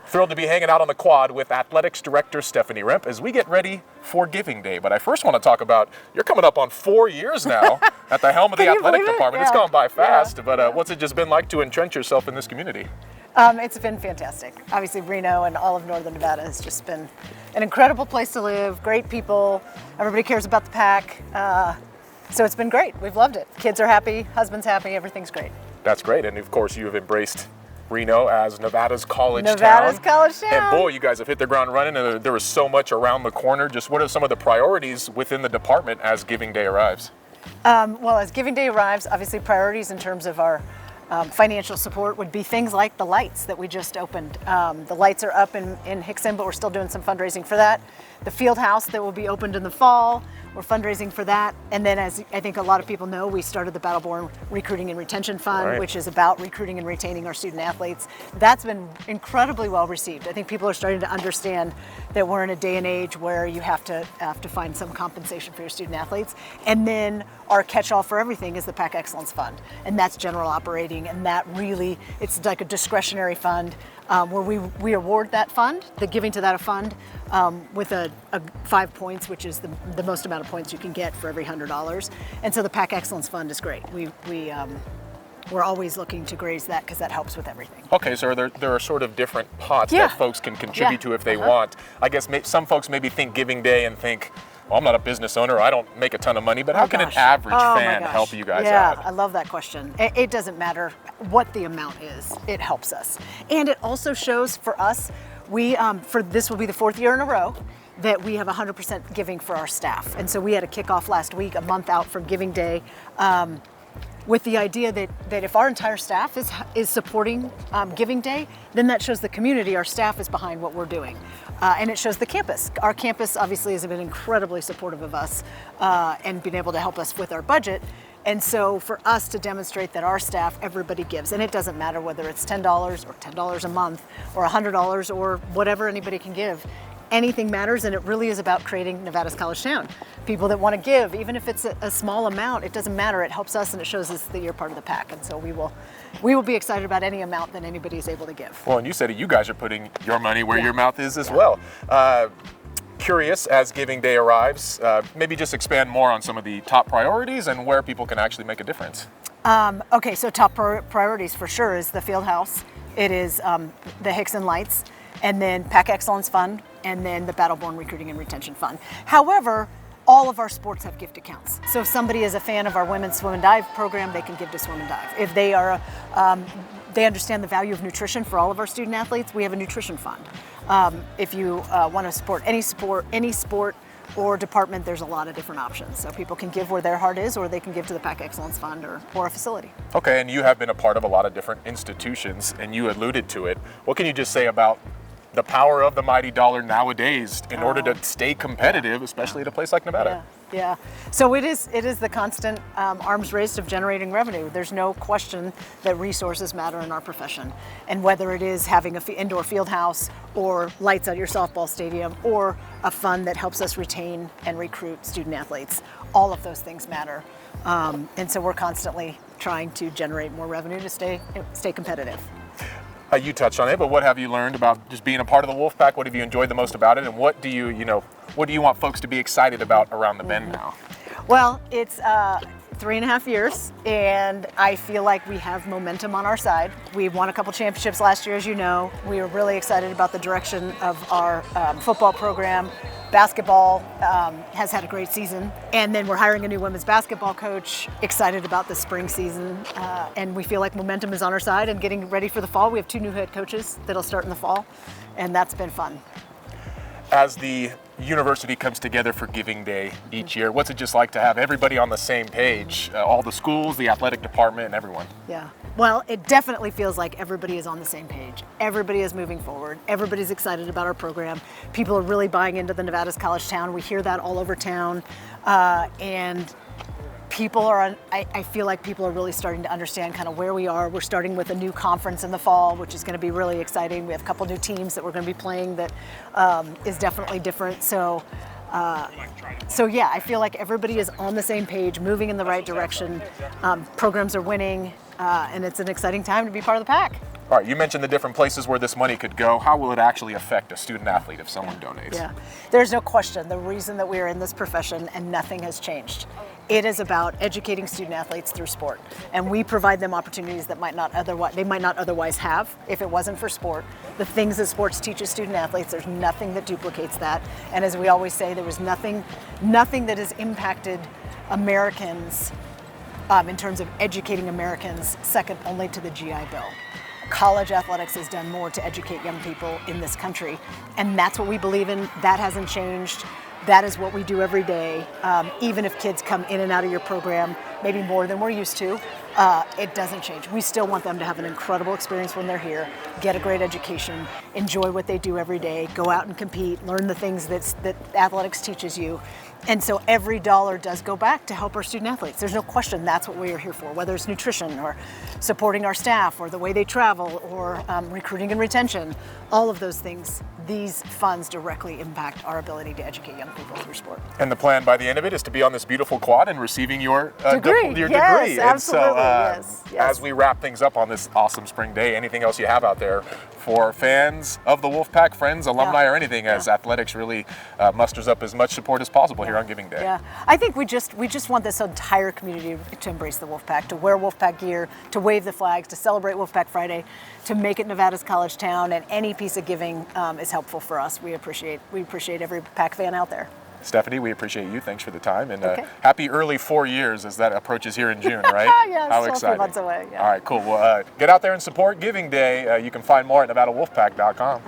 Thrilled to be hanging out on the quad with Athletics Director Stephanie Rempe as we get ready for Giving Day. But I first want to talk about, you're coming up on 4 years now at the helm of the athletic department. Yeah. It's gone by fast, but what's it just been like to entrench yourself in this community? It's been fantastic. Obviously, Reno and all of Northern Nevada has just been an incredible place to live, great people, everybody cares about the pack. So it's been great. We've loved it. Kids are happy, husband's happy, everything's great. That's great, and of course you have embraced Reno as Nevada's college town. Nevada's college town. And boy, you guys have hit the ground running, and there was so much around the corner. Just what are some of the priorities within the department as Giving Day arrives? Well, as Giving Day arrives, obviously priorities in terms of our financial support would be things like the lights that we just opened. The lights are up in Hickson, but we're still doing some fundraising for that. The field house that will be opened in the fall, we're fundraising for that. And then, as I think a lot of people know, we started the Battleborn Recruiting and Retention Fund, Right. which is about recruiting and retaining our student athletes. That's been incredibly well received. I think people are starting to understand that we're in a day and age where you have to find some compensation for your student athletes. And then our catch-all for everything is the Pack Excellence Fund, and that's general operating, and that really, it's like a discretionary fund where we award that fund, the giving to that fund, with a 5 points, which is the most amount of points you can get for every $100. And so the Pack Excellence Fund is great. We're always looking to raise that because that helps with everything. Okay, so there are sort of different pots that folks can contribute to if they want. I guess some folks maybe think Giving Day and think, well, I'm not a business owner, I don't make a ton of money, but how can an average fan help you guys out? Yeah, I love that question. It doesn't matter what the amount is, it helps us. And it also shows for us, this will be the 4th year in a row that we have 100% giving for our staff. And so we had a kickoff last week, a month out from Giving Day, with the idea that if our entire staff is supporting Giving Day, then that shows the community our staff is behind what we're doing. And it shows the campus. Our campus obviously has been incredibly supportive of us and been able to help us with our budget. And so for us to demonstrate that our staff, everybody gives, and it doesn't matter whether it's $10 or $10 a month or $100 or whatever anybody can give, anything matters, and it really is about creating Nevada's college town. People that want to give, even if it's a small amount, it doesn't matter. It helps us and it shows us that you're part of the pack. And so we will be excited about any amount that anybody is able to give. Well, and you said it, you guys are putting your money where your mouth is as well. Curious, as Giving Day arrives, maybe just expand more on some of the top priorities and where people can actually make a difference. Okay, so top priorities for sure is the field house. It is the Hickson Lights, and then Pack Excellence Fund, and then the Battleborn Recruiting and Retention Fund. However, all of our sports have gift accounts. So if somebody is a fan of our women's swim and dive program, they can give to swim and dive. If they are, they understand the value of nutrition for all of our student athletes, we have a nutrition fund. If you want to support any sport or department, there's a lot of different options. So people can give where their heart is, or they can give to the Pack Excellence Fund or a facility. Okay, and you have been a part of a lot of different institutions, and you alluded to it. What can you just say about the power of the mighty dollar nowadays in order to stay competitive, especially at a place like Nevada? Yeah. So it is the constant arms race of generating revenue. There's no question that resources matter in our profession. And whether it is having an indoor field house or lights at your softball stadium or a fund that helps us retain and recruit student athletes, all of those things matter. And so we're constantly trying to generate more revenue to stay competitive. You touched on it, but what have you learned about just being a part of the Wolfpack? What have you enjoyed the most about it, and what do you want folks to be excited about around the bend now? Well, it's 3.5 years, and I feel like we have momentum on our side. We won a couple championships last year, as you know. We were really excited about the direction of our football program. Basketball has had a great season, and then we're hiring a new women's basketball coach, excited about the spring season, and we feel like momentum is on our side and getting ready for the fall. We have 2 new head coaches that'll start in the fall, and that's been fun. As the university comes together for Giving Day each year, what's it just like to have everybody on the same page, all the schools, the athletic department, and everyone? Yeah. Well, it definitely feels like everybody is on the same page. Everybody is moving forward. Everybody's excited about our program. People are really buying into the Nevada's college town. We hear that all over town. And people are, I feel like people are really starting to understand kind of where we are. We're starting with a new conference in the fall, which is going to be really exciting. We have a couple new teams that we're going to be playing that is definitely different. So yeah, I feel like everybody is on the same page, moving in the right direction. Programs are winning, and it's an exciting time to be part of the pack. All right, you mentioned the different places where this money could go. How will it actually affect a student athlete if someone donates? Yeah, there's no question. The reason that we are in this profession and nothing has changed. It is about educating student athletes through sport, and we provide them opportunities that they might not otherwise have if it wasn't for sport. The things that sports teaches student athletes, there's nothing that duplicates that. And as we always say, there was nothing that has impacted Americans in terms of educating Americans second only to the GI Bill. College athletics has done more to educate young people in this country, and that's what we believe in. That hasn't changed. That is what we do every day. Even if kids come in and out of your program, maybe more than we're used to, it doesn't change. We still want them to have an incredible experience when they're here, get a great education, enjoy what they do every day, go out and compete, learn the things that athletics teaches you. And so every dollar does go back to help our student athletes. There's no question that's what we are here for, whether it's nutrition or supporting our staff or the way they travel or recruiting and retention, all of those things. These funds directly impact our ability to educate young people through sport. And the plan by the end of it is to be on this beautiful quad and receiving your degree. Your yes, degree. Absolutely. And so, as we wrap things up on this awesome spring day, anything else you have out there for fans of the Wolfpack, friends, alumni, or anything, as athletics really musters up as much support as possible here on Giving Day? Yeah, I think we just want this entire community to embrace the Wolfpack, to wear Wolfpack gear, to wave the flags, to celebrate Wolfpack Friday, to make it Nevada's college town, and any piece of giving is helpful for us. We appreciate every Pack fan out there. Stephanie, we appreciate you. Thanks for the time, and happy early 4 years as that approaches here in June, right? Yeah, how still exciting! A few months away. Yeah. All right, cool. Well, get out there and support Giving Day. You can find more at NevadaWolfpack.com.